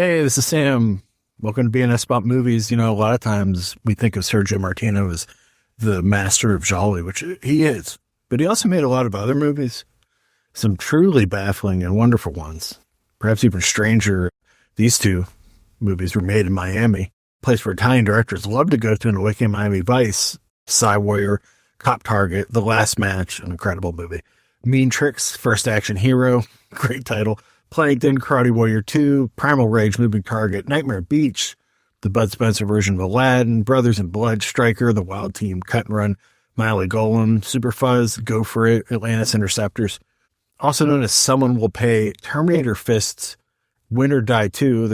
Hey, this is Sam. Welcome to BNS About Movies. You know, a lot of times we think of Sergio Martino as the master of Jolly, which he is. But he also made a lot of other movies, some truly baffling and wonderful ones. Perhaps even stranger, these two movies were made in Miami, a place where Italian directors love to go to in Awakening Miami Vice, Psy Warrior, Cop Target, The Last Match, an incredible movie. Mean Tricks, First Action Hero, great title. Plankton, Karate Warrior 2, Primal Rage, Moving Target, Nightmare Beach, the Bud Spencer version of Aladdin, Brothers in Blood, Striker, The Wild Team, Cut and Run, Miley Golem, Super Fuzz, Go For It, Atlantis Interceptors. Also known as Someone Will Pay, Terminator Fists, Win or Die 2,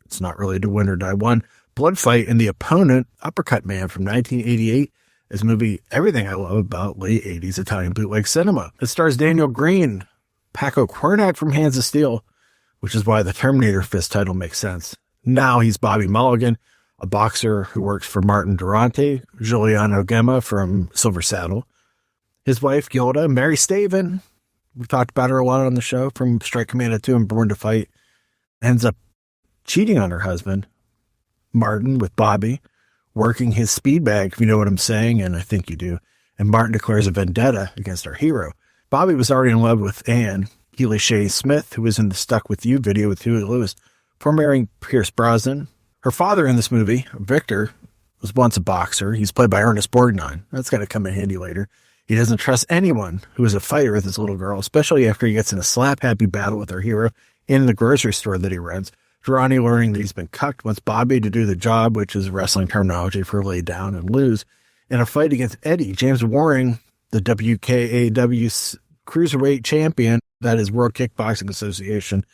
it's not really to Win or Die 1, Blood Fight, and The Opponent, Uppercut Man from 1988, is a movie everything I love about late 80s Italian bootleg cinema. It stars Daniel Green, Paco Cornac from Hands of Steel, which is why the Terminator Fist title makes sense. Now he's Bobby Mulligan, a boxer who works for Martin Durante, Giuliano Gemma from Silver Saddle. His wife, Gilda, Mary Staven, we've talked about her a lot on the show, from Strike Commando 2 and Born to Fight, ends up cheating on her husband, Martin, with Bobby, working his speed bag, if you know what I'm saying, and I think you do. And Martin declares a vendetta against our hero. Bobby was already in love with Anne, Keely Shea Smith, who was in the Stuck With You video with Huey Lewis, before marrying Pierce Brosnan. Her father in this movie, Victor, was once a boxer. He's played by Ernest Borgnine. That's going to come in handy later. He doesn't trust anyone who is a fighter with his little girl, especially after he gets in a slap-happy battle with our hero in the grocery store that he runs. Durrani, learning that he's been cucked, wants Bobby to do the job, which is wrestling terminology for lay down and lose, in a fight against Eddie. James Waring, the WKAW Cruiserweight champion, that is World Kickboxing Association.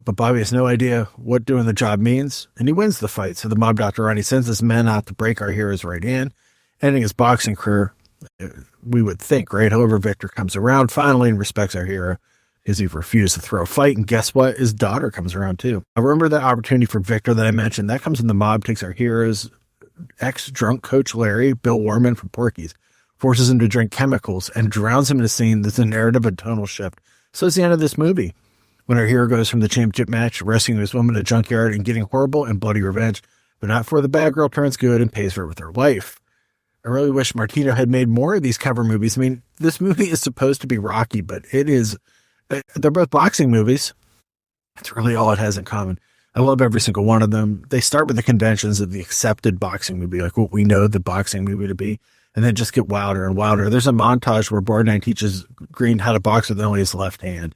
But Bobby has no idea what doing the job means, and he wins the fight. So the mob doctor Ronnie sends his men out to break our hero's right hand, ending his boxing career, we would think, right? However, Victor comes around finally and respects our hero, as he refused to throw a fight. And guess what? His daughter comes around too. I remember that opportunity for Victor that I mentioned. That comes when the mob takes our hero's ex-drunk coach Larry, Bill Warman from Porky's, forces him to drink chemicals, and drowns him in a scene that's a narrative of tonal shift. So it's the end of this movie, when our hero goes from the championship match, rescuing his woman at a junkyard and getting horrible and bloody revenge, but not before the bad girl turns good and pays for it with her life. I really wish Martino had made more of these cover movies. I mean, this movie is supposed to be Rocky, but they're both boxing movies. That's really all it has in common. I love every single one of them. They start with the conventions of the accepted boxing movie, like what we know the boxing movie to be, and then just get wilder and wilder. There's a montage where Borgnine teaches Green how to box with only his left hand,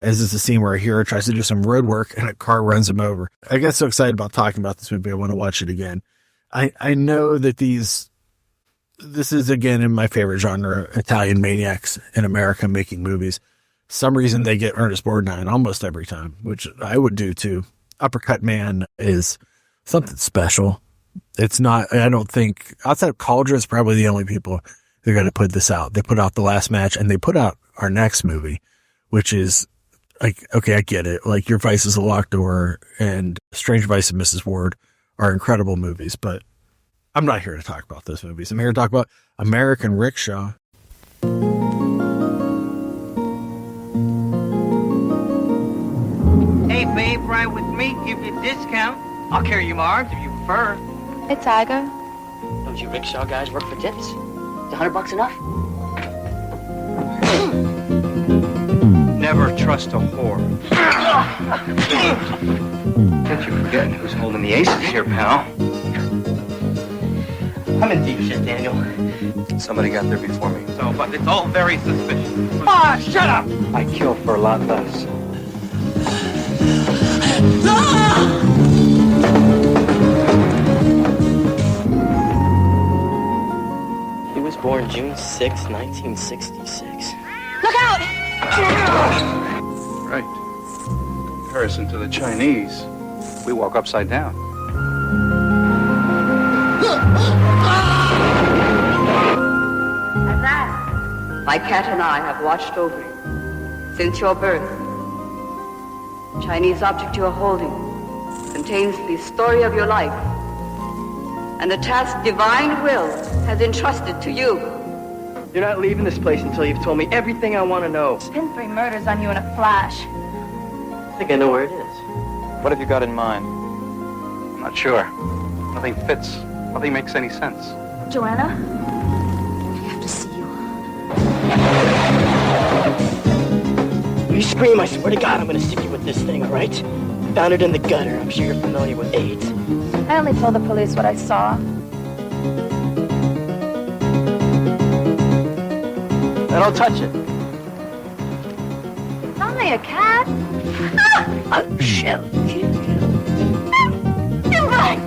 as is the scene where a hero tries to do some road work and a car runs him over. I get so excited about talking about this movie, I want to watch it again. I know that this is, again, in my favorite genre, Italian maniacs in America making movies. Some reason they get Ernest Borgnine almost every time, which I would do too. Uppercut Man is something special. It's not, I don't think, outside of Cauldron, it's probably the only people that are going to put this out. They put out The Last Match, and they put out our next movie, which is, like, okay, I get it. Like, Your Vice is a Locked Door and Strange Vice of Mrs. Ward are incredible movies, but I'm not here to talk about those movies. I'm here to talk about American Rickshaw. Hey, babe, ride with me, give you a discount. I'll carry you my arms if you prefer. Hey, Tiger. Don't you rickshaw guys work for tips? Is $100 enough? Never trust a whore. Can't you forgetting who's holding the aces here, pal? I'm in deep shit, Daniel. Somebody got there before me. So, but it's all very suspicious. Shut up! I kill for a lot less. He was born June 6, 1966. Look out! Right. In comparison to the Chinese, we walk upside down. And that, my cat and I have watched over you since your birth. The Chinese object you are holding contains the story of your life and the task divine will has entrusted to you. You're not leaving this place until you've told me everything I want to know. Pin 3 murders on you in a flash. I think I know where it is. What have you got in mind? I'm not sure. Nothing fits. Nothing makes any sense. Joanna? I have to see you. You scream, I swear to God, I'm gonna stick you with this thing, all right? Found it in the gutter. I'm sure you're familiar with AIDS. I only told the police what I saw. Now don't touch it. It's only a cat. Oh, shit. You're right.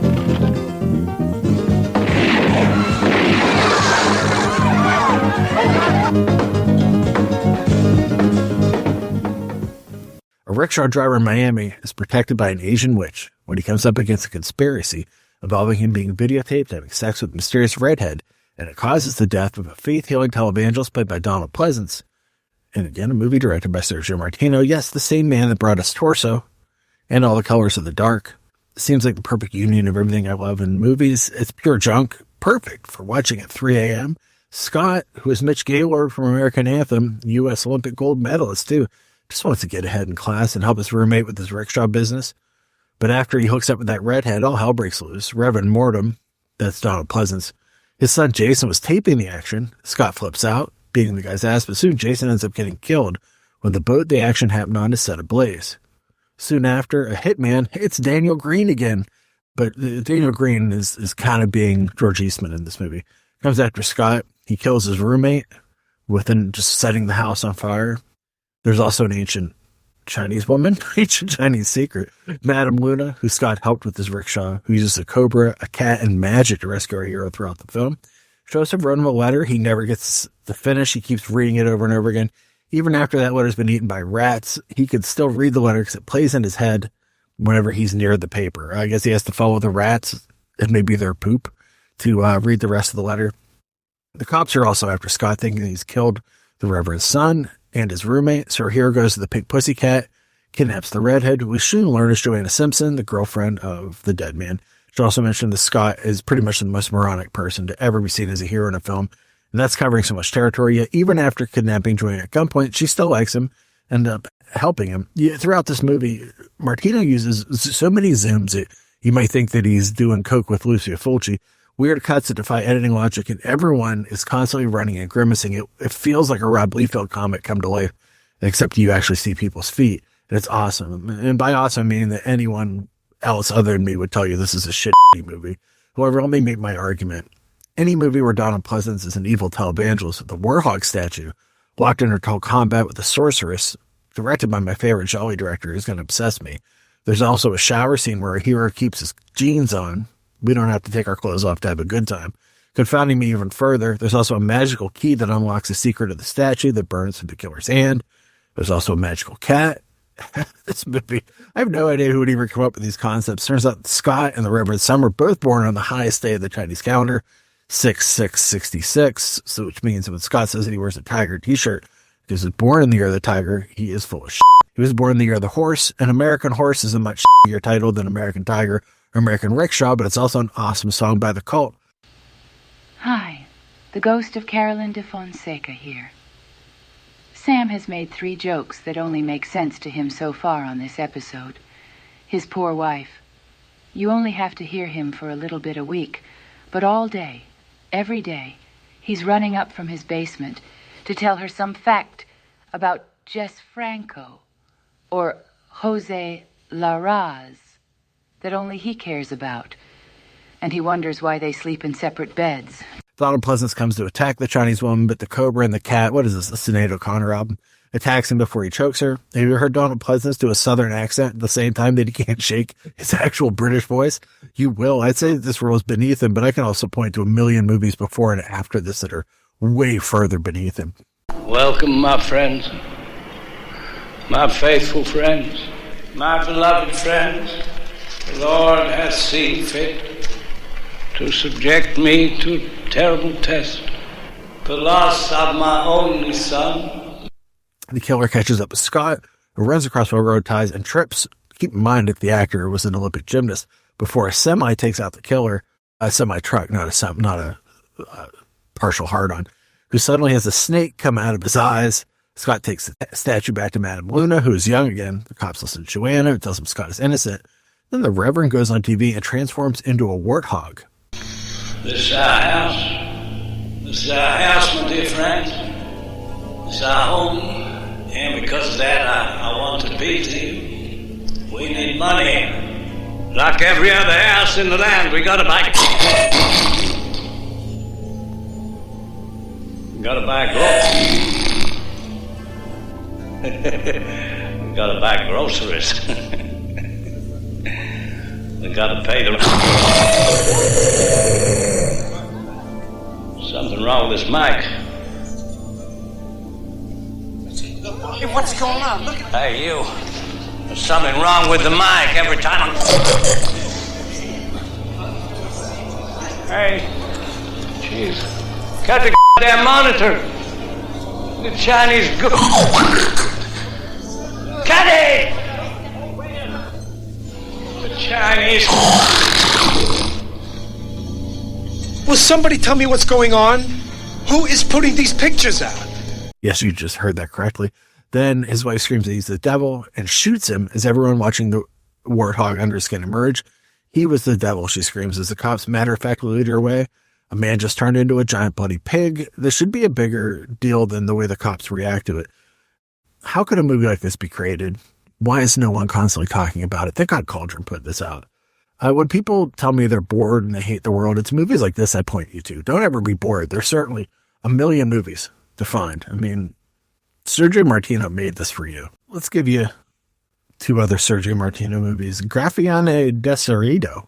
A rickshaw driver in Miami is protected by an Asian witch when he comes up against a conspiracy involving him being videotaped having sex with a mysterious redhead, and it causes the death of a faith-healing televangelist played by Donald Pleasance. And again, a movie directed by Sergio Martino. Yes, the same man that brought us Torso and All the Colors of the Dark. It seems like the perfect union of everything I love in movies. It's pure junk. Perfect for watching at 3 a.m. Scott, who is Mitch Gaylord from American Anthem, U.S. Olympic gold medalist too, just wants to get ahead in class and help his roommate with his rickshaw business. But after he hooks up with that redhead, all hell breaks loose. Reverend Mortem, that's Donald Pleasance, his son Jason was taping the action. Scott flips out, beating the guy's ass, but soon Jason ends up getting killed when the boat the action happened on is set ablaze. Soon after, a hitman hits Daniel Green again, but Daniel Green is kind of being George Eastman in this movie. Comes after Scott. He kills his roommate within just setting the house on fire. There's also an ancient Chinese woman, ancient Chinese secret, Madame Luna, who Scott helped with his rickshaw, who uses a cobra, a cat, and magic to rescue our hero throughout the film. Joseph wrote him a letter. He never gets to finish. He keeps reading it over and over again. Even after that letter's been eaten by rats, he could still read the letter because it plays in his head whenever he's near the paper. I guess he has to follow the rats and maybe their poop to read the rest of the letter. The cops are also after Scott, thinking he's killed the Reverend's son and his roommate. So our hero goes to the Pink Pussycat, kidnaps the redhead, who we soon learn is Joanna Simpson, the girlfriend of the dead man. Should also mention that Scott is pretty much the most moronic person to ever be seen as a hero in a film. And that's covering so much territory. Yet even after kidnapping Joanna at gunpoint, she still likes him and helping him. Throughout this movie, Martino uses so many zooms that you might think that he's doing coke with Lucia Fulci. Weird cuts that defy editing logic, and everyone is constantly running and grimacing. It feels like a Rob Liefeld comic come to life, except you actually see people's feet. And it's awesome. And by awesome, I mean that anyone else other than me would tell you this is a shitty movie. However, let me make my argument. Any movie where Donald Pleasance is an evil televangelist with a warhog statue locked in mortal combat with a sorceress, directed by my favorite Jolly director, is going to obsess me. There's also a shower scene where a hero keeps his jeans on. We don't have to take our clothes off to have a good time. Confounding me even further, there's also a magical key that unlocks the secret of the statue that burns through the killer's hand. There's also a magical cat. This movie, I have no idea who would even come up with these concepts. Turns out Scott and the Reverend Son were both born on the highest day of the Chinese calendar, 6/6/66, so which means when Scott says that he wears a tiger t-shirt because he was born in the year of the tiger, he is full of shit. He was born in the year of the horse. An American Horse is a much shittier title than American Tiger or American Rickshaw, but it's also an awesome song by The Cult. Hi, the ghost of Carolyn de Fonseca here. Sam has made 3 jokes that only make sense to him so far on this episode. His poor wife. You only have to hear him for a little bit a week, but all day, every day, he's running up from his basement to tell her some fact about Jess Franco or Jose Larraz that only he cares about. And he wonders why they sleep in separate beds. Donald Pleasance comes to attack the Chinese woman, but the cobra and the cat, what is this, a Sinead O'Connor album, attacks him before he chokes her. Have you heard Donald Pleasance do a southern accent at the same time that he can't shake his actual British voice? You will. I'd say that this role is beneath him, but I can also point to a million movies before and after this that are way further beneath him. Welcome, my friends, my faithful friends, my beloved friends. The Lord has seen fit to subject me to terrible test. The loss of my only son. The killer catches up with Scott, who runs across railroad ties and trips. Keep in mind that the actor was an Olympic gymnast before a semi takes out the killer, a semi-truck, not a partial hard-on, who suddenly has a snake come out of his eyes. Scott takes the statue back to Madame Luna, who is young again. The cops listen to Joanna, who tells him Scott is innocent. Then the Reverend goes on TV and transforms into a warthog. This is our house. This is our house, my dear friends. This is our home. And because of that, I want to be to you. We need money. Like every other house in the land, we gotta buy... We gotta buy we gotta buy groceries. We gotta pay the... Something wrong with this mic. Hey, what's going on? Look at... Hey, you. There's something wrong with the mic every time I'm... Hey. Jeez. Cut the goddamn monitor. The Chinese go... Cut it! The Chinese... Will somebody tell me what's going on? Who is putting these pictures out? Yes, you just heard that correctly. Then his wife screams that he's the devil and shoots him as everyone watching the warthog under his skin emerge. He was the devil, she screams as the cops matter-of-factly lead her away. A man just turned into a giant bloody pig. This should be a bigger deal than the way the cops react to it. How could a movie like this be created? Why is no one constantly talking about it? Thank God Cauldron put this out. When people tell me they're bored and they hate the world, it's movies like this I point you to. Don't ever be bored. There's certainly a million movies to find. I mean, Sergio Martino made this for you. Let's give you two other Sergio Martino movies. Graffiante Desiderio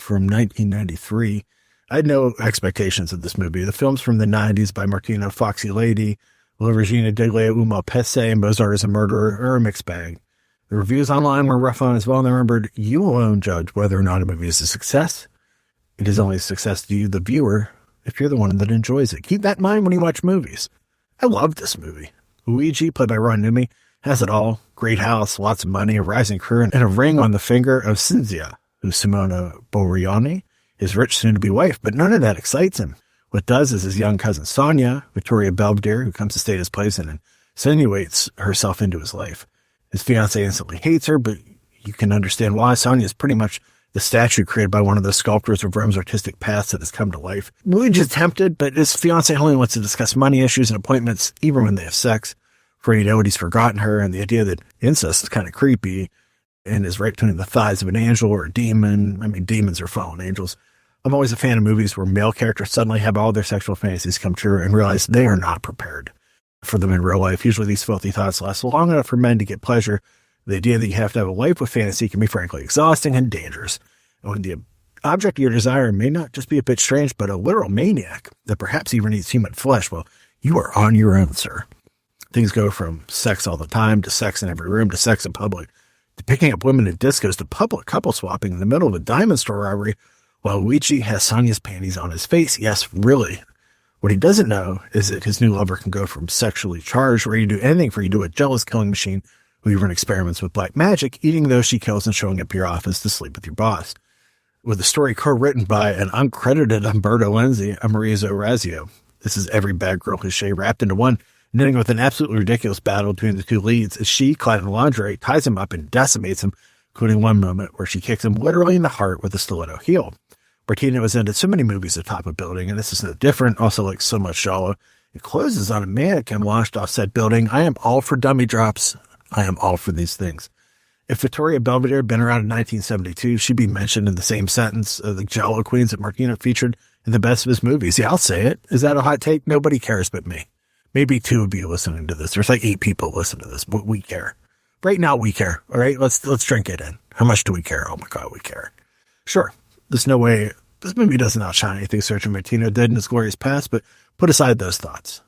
from 1993. I had no expectations of this movie. The film's from the 90s by Martino, Foxy Lady, La Regina delle Uma Pese, Mozart is a Murderer, are a mixed bag. The reviews online were rough on as well, and I remembered, you alone judge whether or not a movie is a success. It is only a success to you, the viewer, if you're the one that enjoys it. Keep that in mind when you watch movies. I love this movie. Luigi, played by Ron Numi, has it all. Great house, lots of money, a rising career, and a ring on the finger of Cinzia, who's Simona Boriani, his rich soon-to-be wife, but none of that excites him. What does is his young cousin Sonia, Victoria Belvedere, who comes to stay at his place and insinuates herself into his life. His fiancée instantly hates her, but you can understand why. Sonia is pretty much the statue created by one of the sculptors of Rome's artistic past that has come to life. Luigi's tempted, but his fiancée only wants to discuss money issues and appointments, even when they have sex. For you know, he's forgotten her, and the idea that incest is kind of creepy and is right between the thighs of an angel or a demon. I mean, demons are fallen angels. I'm always a fan of movies where male characters suddenly have all their sexual fantasies come true and realize they are not prepared for them in real life. Usually these filthy thoughts last long enough for men to get pleasure. The idea that you have to have a life with fantasy can be frankly exhausting and dangerous. And when the object of your desire may not just be a bit strange, but a literal maniac that perhaps even eats human flesh, well, you are on your own, sir. Things go from sex all the time to sex in every room to sex in public to picking up women at discos to public couple swapping in the middle of a diamond store robbery while Luigi has Sonia's panties on his face. Yes, really. What he doesn't know is that his new lover can go from sexually charged, ready to do anything for you, to a jealous killing machine who you run experiments with black magic, eating those she kills and showing up to your office to sleep with your boss. With a story co-written by an uncredited Umberto Lenzi and Maurizio Orazio. This is every bad girl cliche wrapped into one, ending with an absolutely ridiculous battle between the two leads as she, clad in lingerie, ties him up and decimates him, including one moment where she kicks him literally in the heart with a stiletto heel. Martino has ended so many movies atop a building, and this is no different. Also, like so much Giallo, it closes on a mannequin launched off said building. I am all for dummy drops. I am all for these things. If Victoria Belvedere had been around in 1972, she'd be mentioned in the same sentence of the Giallo queens that Martino featured in the best of his movies. Yeah, I'll say it. Is that a hot take? Nobody cares but me. Maybe 2 of you listening to this. There's like 8 people listening to this, but we care. Right now, we care. All right, let's drink it in. How much do we care? Oh my God, we care. Sure, there's no way this movie doesn't outshine anything Sergio Martino did in his glorious past, but put aside those thoughts.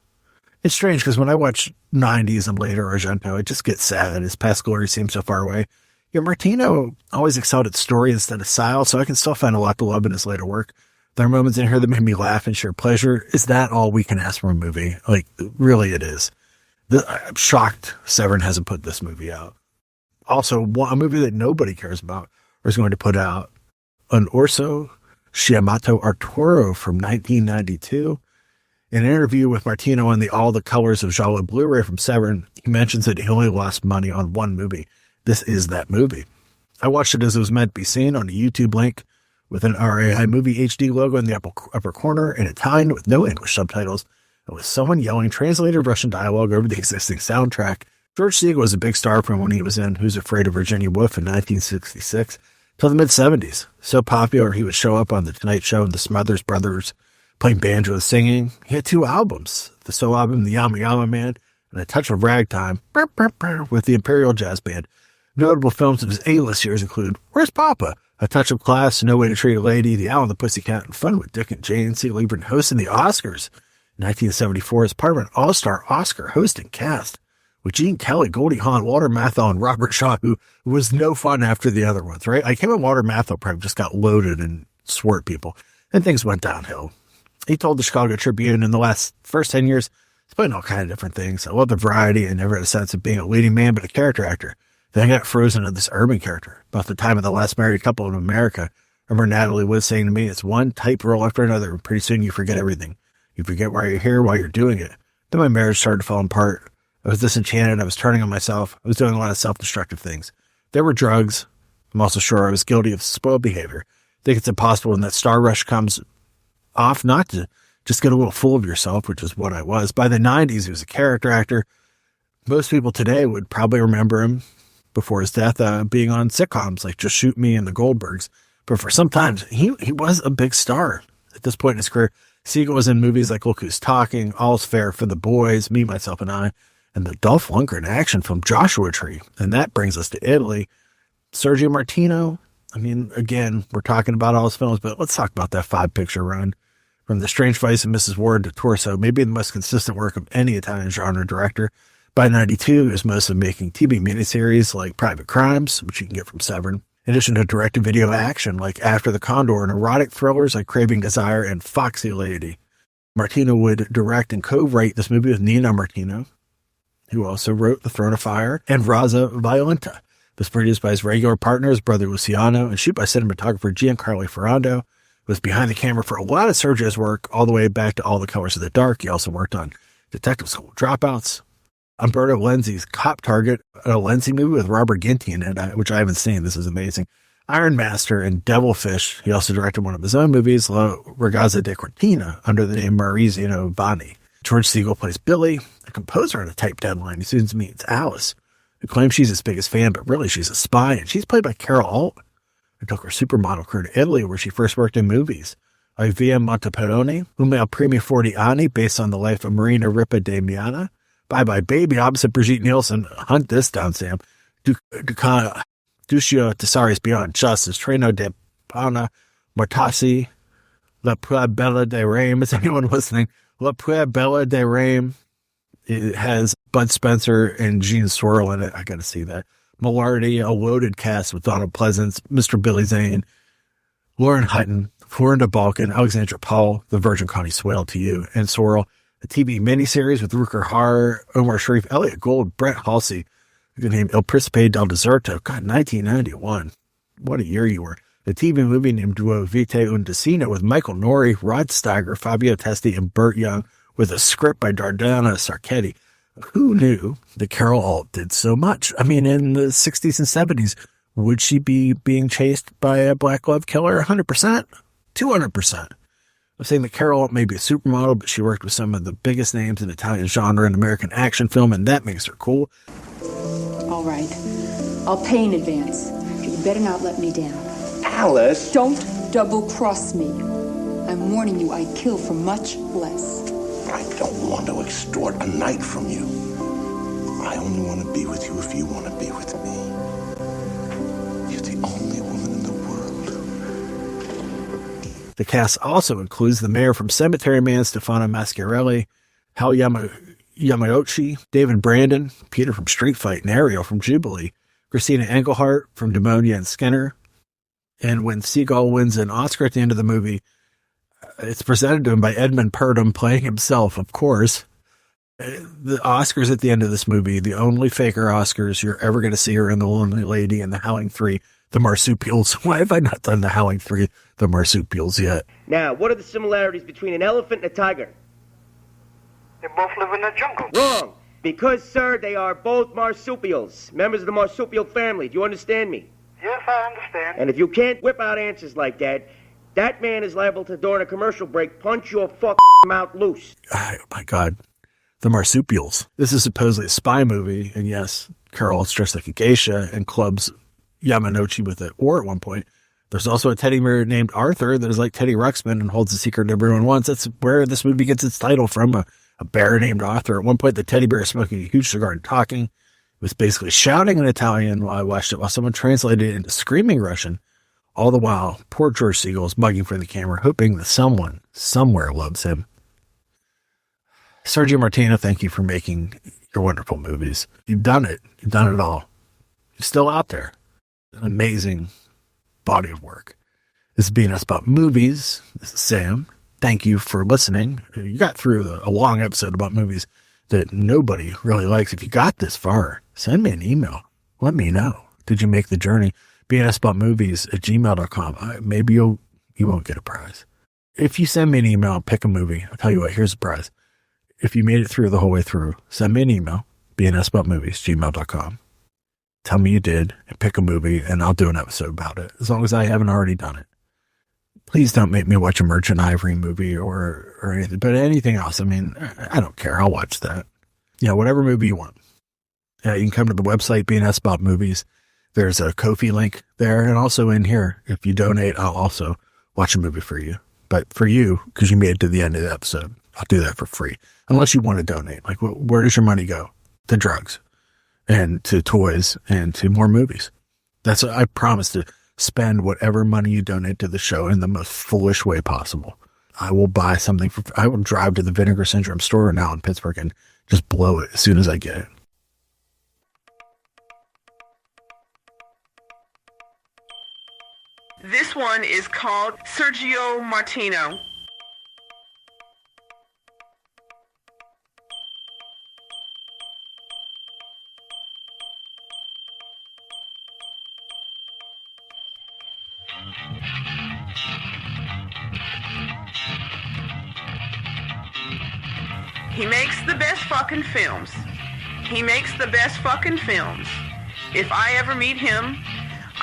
It's strange because when I watch 90s and later Argento, I just get sad. His past glory seems so far away. Yet Martino always excelled at story instead of style, so I can still find a lot to love in his later work. There are moments in here that made me laugh and share pleasure. Is that all we can ask from a movie? Like, really it is. I'm shocked Severin hasn't put this movie out. Also, a movie that nobody cares about is going to put out an Orso Chiamato Arturo from 1992. In an interview with Martino on the All the Colors of Jalo Blu-ray from Severn, he mentions that he only lost money on one movie. This is that movie. I watched it as it was meant to be seen on a YouTube link with an RAI Movie HD logo in the upper corner in Italian with no English subtitles, and with someone yelling translated Russian dialogue over the existing soundtrack. George Segal was a big star from when he was in Who's Afraid of Virginia Woolf in 1966 till the mid-70s. So popular, he would show up on The Tonight Show and the Smothers Brothers, playing banjo and singing. He had 2 albums, the solo album The Yama Yama Man and A Touch of Ragtime with the Imperial Jazz Band. Notable films of his A-list years include Where's Papa?, A Touch of Class, No Way to Treat a Lady, The Owl and the Pussycat, and Fun with Dick and Jane. Segal even hosting the Oscars in 1974 as part of an all-star Oscar hosting cast with Gene Kelly, Goldie Hawn, Walter Matthau, and Robert Shaw, who was no fun after the other ones, right? I came when Walter Matthau probably just got loaded and swore at people, and things went downhill. He told the Chicago Tribune in the first 10 years, he's playing all kinds of different things. I love the variety and never had a sense of being a leading man, but a character actor. Then I got frozen into this urban character. About the time of The Last Married Couple in America, I remember Natalie Wood saying to me, it's one type role after another, and pretty soon you forget everything. You forget why you're here, while you're doing it. Then my marriage started to fall apart. I was disenchanted. I was turning on myself. I was doing a lot of self-destructive things. There were drugs. I'm also sure I was guilty of spoiled behavior. I think it's impossible when that star rush comes off not to just get a little full of yourself, which is what I was. By the 90s, he was a character actor. Most people today would probably remember him before his death being on sitcoms like Just Shoot Me and The Goldbergs. But for some time, he was a big star. At this point in his career, Segal was in movies like Look Who's Talking, All's Fair for the Boys, Me, Myself, and I, and the Dolph Lundgren action film Joshua Tree. And that brings us to Italy. Sergio Martino, I mean, again, we're talking about all his films, but let's talk about that 5-picture run. From The Strange Vice of Mrs. Ward to Torso, maybe the most consistent work of any Italian genre director. By 92, he was mostly making TV miniseries like Private Crimes, which you can get from Severn, in addition to direct-to-video action like After the Condor and erotic thrillers like Craving Desire and Foxy Lady. Martino would direct and co-write this movie with Nino Martino, who also wrote The Throne of Fire and Razza Violenta. It was produced by his regular partner, his brother Luciano, and shoot by cinematographer Giancarlo Ferrando. It was behind the camera for a lot of Sergio's work, all the way back to All the Colors of the Dark. He also worked on Detective School Dropouts, Umberto Lenzi's Cop Target, a Lenzi movie with Robert Ginty in it, which I haven't seen. This is amazing. Iron Master and Devilfish. He also directed one of his own movies, La Ragazza di Cortina, under the name Maurizio Vanni. George Segal plays Billy, a composer on a tight deadline. He soon meets Alice, who claims she's his biggest fan, but really she's a spy, and she's played by Carol Alt, who took her supermodel career to Italy, where she first worked in movies like Via Monteperoni, Un Male Primi 40 Anni, based on the life of Marina Ripa de Miana, Bye Bye Baby, opposite Brigitte Nielsen. Hunt this down, Sam. Duccio Tessari's Beyond Justice, Treno de Pana, Mortassi, La Pua Bella de Rame. Is anyone listening? La Pua Bella de Rame. It has Bud Spencer and Gene Swirl in it. I got to see that. Malarty, a loaded cast with Donald Pleasance, Mr. Billy Zane, Lauren Hutton, Florinda Balkan, Alexandra Paul, The Virgin Connie Swale to You, and Swirl. A TV miniseries with Rutger Hauer, Omar Sharif, Elliot Gould, Brett Halsey, the name El Principe del Deserto. God, 1991. What a year you were. The TV movie named Duo Vitae un Destino with Michael Nouri, Rod Steiger, Fabio Testi, and Burt Young, with a script by Dardana Sarchetti. Who knew that Carol Alt did so much? I mean, in the 60s and 70s, would she be being chased by a black glove killer? 100%? 200%. I'm saying that Carol Alt may be a supermodel, but she worked with some of the biggest names in Italian genre and American action film, and that makes her cool. All right. I'll pay in advance. You better not let me down. Alice! Don't double-cross me. I'm warning you, I'd kill for much less. I don't want to extort a night from you. I only want to be with you if you want to be with me. You're the only woman in the world. The cast also includes the mayor from Cemetery Man, Stefano Mascarelli, Hal Yamauchi, David Brandon, Peter from Street Fight, and Ariel from Jubilee, Christina Engelhardt from Demonia and Skinner. And when Segal wins an Oscar at the end of the movie, it's presented to him by Edmund Purdom playing himself, of course. The Oscars at the end of this movie, the only faker Oscars you're ever going to see are in The Lonely Lady and The Howling 3, The Marsupials. Why have I not done The Howling 3, The Marsupials yet? Now, what are the similarities between an elephant and a tiger? They both live in the jungle. Wrong. Because, sir, they are both marsupials, members of the marsupial family. Do you understand me? Yes, I understand. And if you can't whip out answers like that, that man is liable to, during a commercial break, punch your mouth loose. Oh, my God. The marsupials. This is supposedly a spy movie, and yes, Carol is dressed like a geisha and clubs Yamanochi with an oar at one point. There's also a teddy bear named Arthur that is like Teddy Ruxpin and holds a secret everyone wants. That's where this movie gets its title from, a bear named Arthur. At one point, the teddy bear is smoking a huge cigar and talking. It was basically shouting in Italian while I watched it, while someone translated it into screaming Russian. All the while, poor George Segal is mugging for the camera, hoping that someone, somewhere loves him. Sergio Martino, thank you for making your wonderful movies. You've done it. You've done it all. You're still out there. An amazing body of work. This is BNS About Movies. This is Sam. Thank you for listening. You got through a long episode about movies that nobody really likes. If you got this far, send me an email. Let me know. Did you make the journey? bnsaboutmovies@gmail.com. Maybe you won't get a prize. If you send me an email, pick a movie. I'll tell you what, here's a prize. If you made it through the whole way through, send me an email, bnsaboutmovies@gmail.com. Tell me you did and pick a movie and I'll do an episode about it, as long as I haven't already done it. Please don't make me watch a Merchant Ivory movie or anything, but anything else. I mean, I don't care. I'll watch that. Yeah, whatever movie you want. You can come to the website, BNS About Movies. There's a Ko-fi link there. And also in here, if you donate, I'll also watch a movie for you. But for you, because you made it to the end of the episode, I'll do that for free. Unless you want to donate. Like, where does your money go? To drugs and to toys and to more movies. I promise to spend whatever money you donate to the show in the most foolish way possible. I will buy something I will drive to the Vinegar Syndrome store now in Pittsburgh and just blow it as soon as I get it. This one is called Sergio Martino. He makes the best fucking films. He makes the best fucking films. If I ever meet him,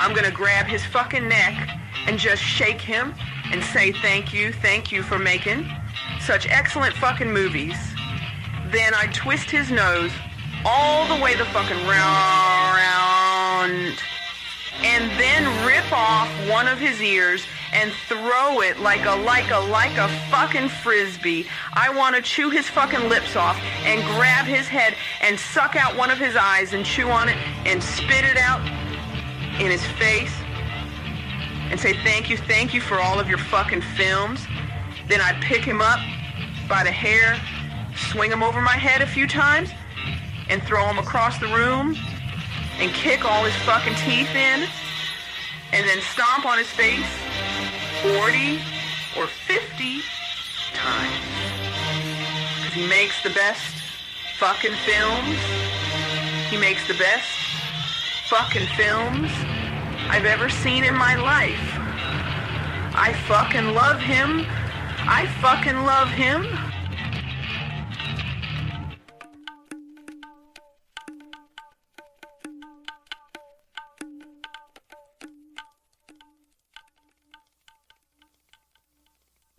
I'm gonna grab his fucking neck and just shake him and say thank you for making such excellent fucking movies. Then I'd twist his nose all the way the fucking round and then rip off one of his ears and throw it like a fucking frisbee. I want to chew his fucking lips off and grab his head and suck out one of his eyes and chew on it and spit it out in his face and say thank you for all of your fucking films. Then I'd pick him up by the hair, swing him over my head a few times and throw him across the room and kick all his fucking teeth in and then stomp on his face 40 or 50 times. Because he makes the best fucking films. He makes the best fucking films I've ever seen in my life. I fucking love him. I fucking love him.